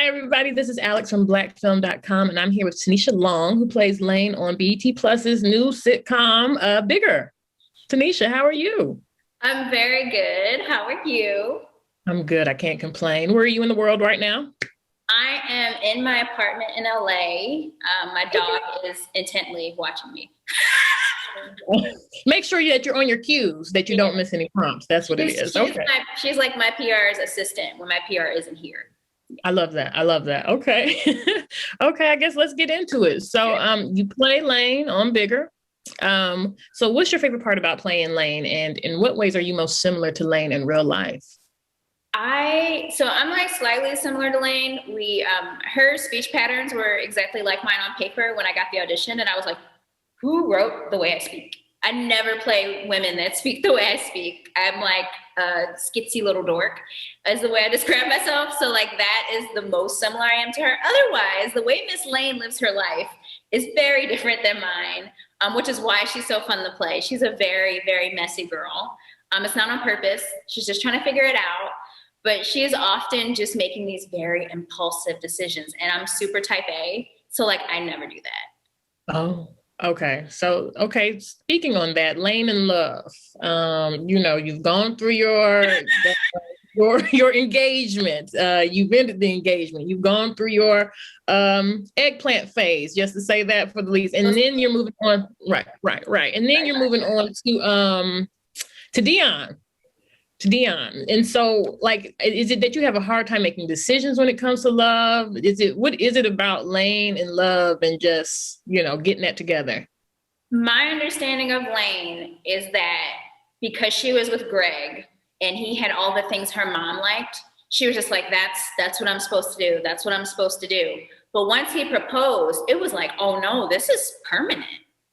Hi, everybody. This is Alex from blackfilm.com, and I'm here with Tanisha Long, who plays Lane on BET Plus's new sitcom, Bigger. Tanisha, how are you? I'm very good. How are you? I'm good. I can't complain. Where are you in the world right now? I am in my apartment in LA. My dog is intently watching me. Make sure that you're on your cues, that you Yeah. don't miss any prompts. That's what it is. Okay. She's like my PR's assistant when my PR isn't here. I love that. I love that. Okay. Okay, I guess let's get into it. So you play Lane on Bigger. So what's your favorite part about playing Lane, and in what ways are you most similar to Lane in real life? I'm like slightly similar to Lane. Her speech patterns were exactly like mine on paper when I got the audition, and I was like, who wrote the way I speak? I never play women that speak the way I speak. I'm like a skitsy little dork is the way I describe myself. So like that is the most similar I am to her. Otherwise, the way Miss Lane lives her life is very different than mine, which is why she's so fun to play. She's a very, very messy girl. It's not on purpose. She's just trying to figure it out. But she is often just making these very impulsive decisions. And I'm super type A. So like I never do that. Oh, okay. So, okay, speaking on that, Lane and Love, you've gone through your engagement. You've ended the engagement. You've gone through your eggplant phase, just to say that for the least. And then you're moving on. Right. And then you're moving on to Dion. And so, like, is it that you have a hard time making decisions when it comes to love? What is it about Lane and love and just, getting that together? My understanding of Lane is that because she was with Greg and he had all the things her mom liked, she was just like, that's what I'm supposed to do. That's what I'm supposed to do. But once he proposed, it was like, oh no, this is permanent.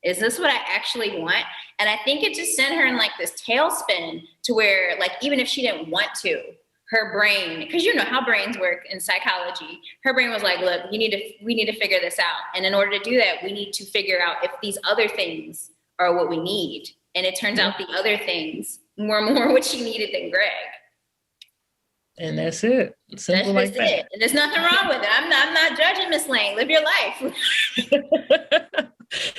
Is this what I actually want? And I think it just sent her in like this tailspin to where like, even if she didn't want to, her brain, because you know how brains work in psychology, her brain was like, look, we need to figure this out. And in order to do that, we need to figure out if these other things are what we need. And it turns out the other things were more what she needed than Greg. And that's it. Simple like that. It. And there's nothing wrong with it. I'm not judging Miss Lane. Live your life.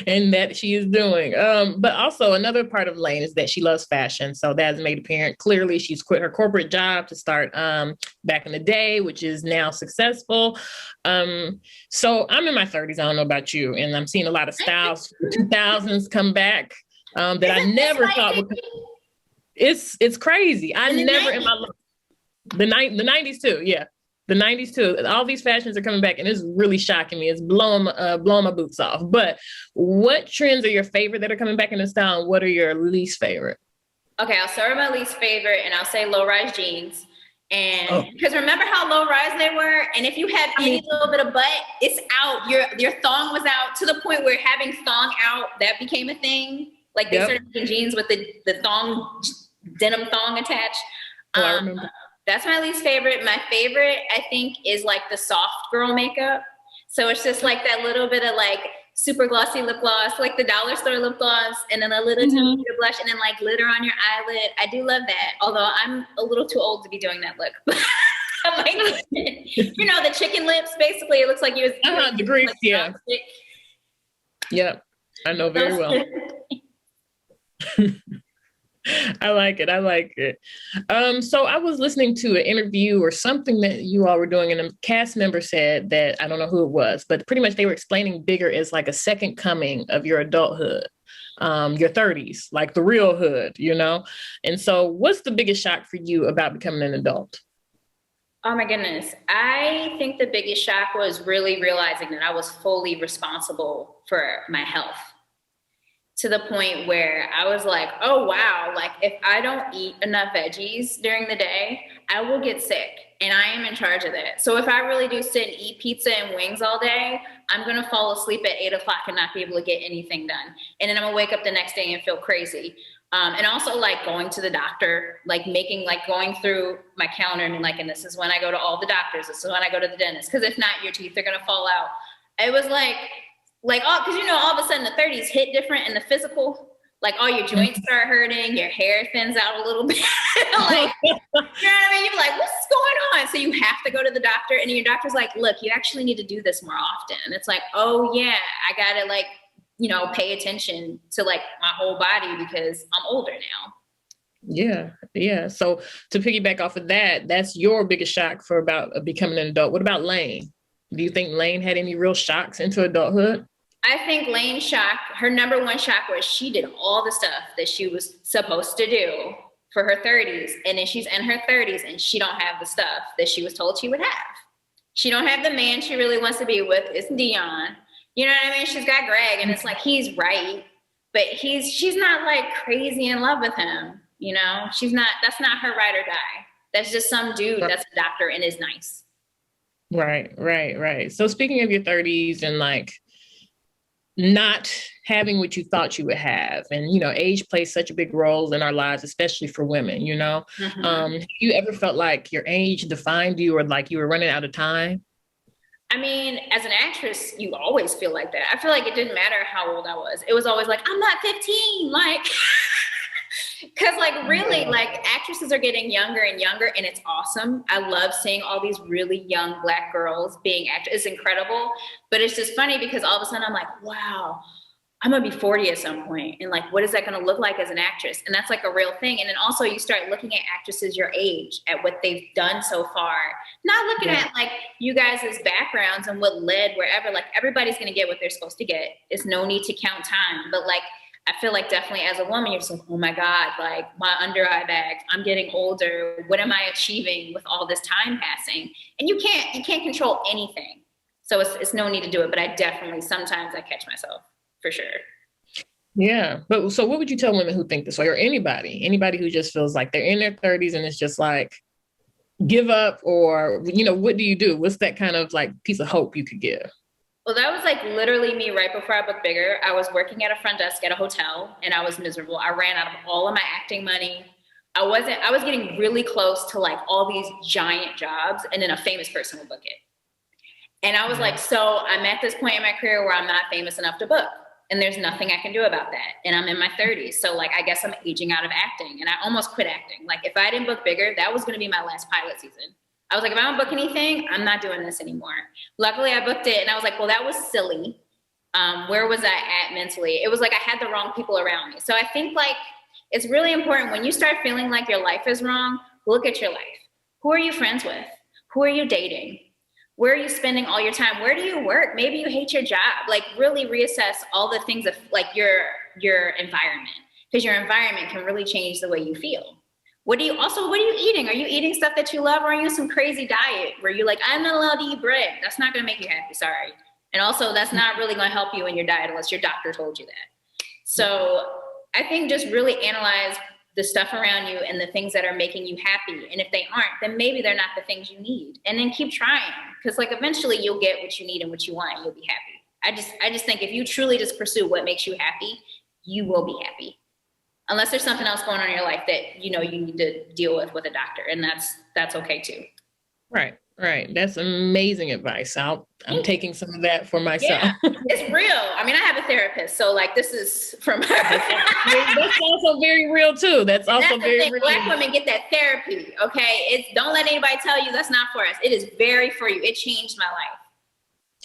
And that she is doing. But also another part of Lane is that she loves fashion. So that has made apparent. Clearly, she's quit her corporate job to start back in the day, which is now successful. So I'm in my 30s. I don't know about you. And I'm seeing a lot of styles from the 2000s come back that I never thought would. It's crazy. I never in my life. The 90s too. Yeah. The 90s too. All these fashions are coming back and it's really shocking me. It's blowing my boots off. But what trends are your favorite that are coming back in the style? And what are your least favorite? Okay, I'll start with my least favorite and I'll say low-rise jeans. And because remember how low-rise they were? And if you had any little bit of butt, it's out. Your thong was out to the point where having thong out, that became a thing. Like they started making jeans with the thong, denim thong attached. I remember. That's my least favorite. My favorite, I think, is like the soft girl makeup. So it's just like that little bit of like super glossy lip gloss, like the dollar store lip gloss, and then a little tiny bit of blush, and then like glitter on your eyelid. I do love that. Although I'm a little too old to be doing that look. Like, the chicken lips. Basically, it looks like you was the grease. Yeah. Yep. I know very well. I like it. So I was listening to an interview or something that you all were doing, and a cast member said that, I don't know who it was, but pretty much they were explaining Bigger as like a second coming of your adulthood, your 30s, like the real hood, And so what's the biggest shock for you about becoming an adult? Oh my goodness. I think the biggest shock was really realizing that I was fully responsible for my health. To the point where I was like, oh, wow, like if I don't eat enough veggies during the day, I will get sick and I am in charge of that. So if I really do sit and eat pizza and wings all day, I'm going to fall asleep at 8 o'clock and not be able to get anything done. And then I'm going to wake up the next day and feel crazy. And also like going to the doctor, like going through my calendar and like, and this is when I go to all the doctors. This is when I go to the dentist. Because if not, your teeth are going to fall out. It was like, because all of a sudden the 30s hit different in the physical. Like all your joints start hurting, your hair thins out a little bit. Like, you know what I mean? You're like, what's going on? So you have to go to the doctor, and your doctor's like, look, you actually need to do this more often. And it's like, oh yeah, I gotta like, pay attention to like my whole body because I'm older now. Yeah. Yeah. So to piggyback off of that, that's your biggest shock for about becoming an adult. What about Lane? Do you think Lane had any real shocks into adulthood? I think Lane's shock, her number one shock was she did all the stuff that she was supposed to do for her 30s. And then she's in her 30s and she don't have the stuff that she was told she would have. She don't have the man she really wants to be with. It's Dion. You know what I mean? She's got Greg, and it's like, he's right, but she's not like crazy in love with him. That's not her ride or die. That's just some dude that's a doctor and is nice. Right. So speaking of your 30s and like not having what you thought you would have, and age plays such a big role in our lives, especially for women. You ever felt like your age defined you, or like you were running out of time? I mean, as an actress, you always feel like that. I feel like it didn't matter how old I was. It was always like, I'm not 15, like, because like really, like actresses are getting younger and younger, and it's awesome. I love seeing all these really young Black girls being actors. It's incredible, but it's just funny because all of a sudden I'm like, wow, I'm gonna be 40 at some point, and like, what is that gonna look like as an actress? And that's like a real thing. And then also you start looking at actresses your age, at what they've done so far, not looking at like you guys' backgrounds and what led wherever. Like everybody's gonna get what they're supposed to get. It's no need to count time, but like I feel like definitely as a woman, you're just like, oh my God, like my under eye bags, I'm getting older. What am I achieving with all this time passing? And you can't control anything. So it's no need to do it. But I definitely, sometimes I catch myself, for sure. Yeah. But so what would you tell women who think this way, or anybody who just feels like they're in their 30s and it's just like, give up, or, what do you do? What's that kind of like piece of hope you could give? Well, that was like literally me right before I booked bigger. I was working at a front desk at a hotel, and I was miserable. I ran out of all of my acting money. I was getting really close to like all these giant jobs, and then a famous person would book it. And I was like, so I'm at this point in my career where I'm not famous enough to book, and there's nothing I can do about that. And I'm in my 30s. So like, I guess I'm aging out of acting, and I almost quit acting. Like if I didn't book bigger, that was going to be my last pilot season. I was like, if I don't book anything, I'm not doing this anymore. Luckily, I booked it, and I was like, well, that was silly. Where was I at mentally? It was like I had the wrong people around me. So I think like it's really important when you start feeling like your life is wrong, look at your life. Who are you friends with? Who are you dating? Where are you spending all your time? Where do you work? Maybe you hate your job. Like really reassess all the things of like your environment, because your environment can really change the way you feel. What are you eating? Are you eating stuff that you love, or are you on some crazy diet where you're like, I'm not allowed to eat bread? That's not going to make you happy. Sorry. And also that's not really going to help you in your diet unless your doctor told you that. So I think just really analyze the stuff around you and the things that are making you happy. And if they aren't, then maybe they're not the things you need. And then keep trying, because like eventually you'll get what you need and what you want, and you'll be happy. I just think if you truly just pursue what makes you happy, you will be happy. Unless there's something else going on in your life that, you need to deal with a doctor. And that's okay too. Right. That's amazing advice. I'm taking some of that for myself. Yeah, it's real. I mean, I have a therapist, so like this is from her. That's also very real too. That's very real. Black women get that therapy, okay? Don't let anybody tell you that's not for us. It is very for you. It changed my life.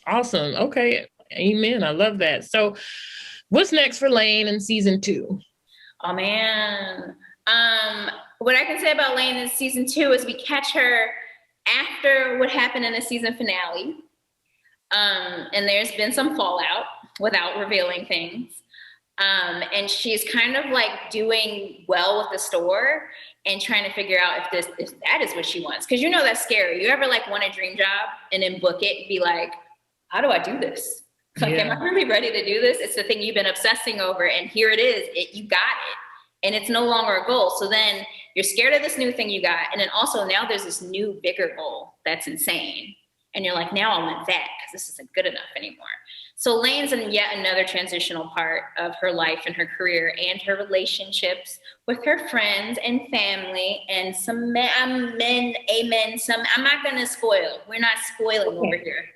Awesome. Okay. Amen. I love that. So what's next for Lane in season 2? Oh man. What I can say about Lane in season 2 is we catch her after what happened in the season finale. And there's been some fallout without revealing things. And she's kind of like doing well with the store and trying to figure out if that is what she wants. Cause that's scary. You ever like want a dream job and then book it and be like, how do I do this? Like, am I really ready to do this? It's the thing you've been obsessing over, and here it is. You got it, and it's no longer a goal. So then you're scared of this new thing you got, and then also now there's this new bigger goal that's insane, and you're like, now I want that because this isn't good enough anymore. So Lane's in yet another transitional part of her life and her career and her relationships with her friends and family and some men. I'm not gonna spoil. We're not spoiling over here.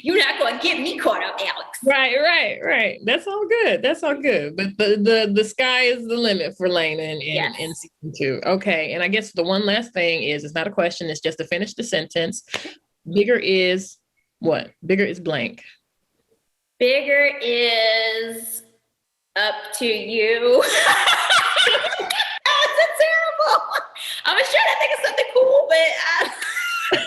You're not going to get me caught up, Alex. Right. That's all good. That's all good. But the sky is the limit for Lena in season 2. Okay. And I guess the one last thing is, it's not a question, it's just to finish the sentence. Bigger is what? Bigger is blank. Bigger is up to you. That's terrible. I was trying to think of something cool, but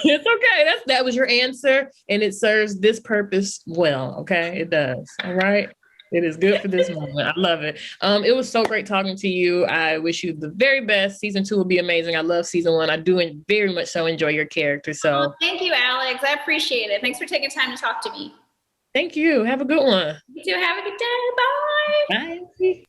It's okay. That was your answer, and it serves this purpose well. Okay, it does. All right. It is good for this moment. I love it. It was so great talking to you. I wish you the very best. Season 2 will be amazing. I love season 1. I do very much so enjoy your character. So thank you, Alex. I appreciate it. Thanks for taking time to talk to me. Thank you. Have a good one. You too. Have a good day. Bye. Bye.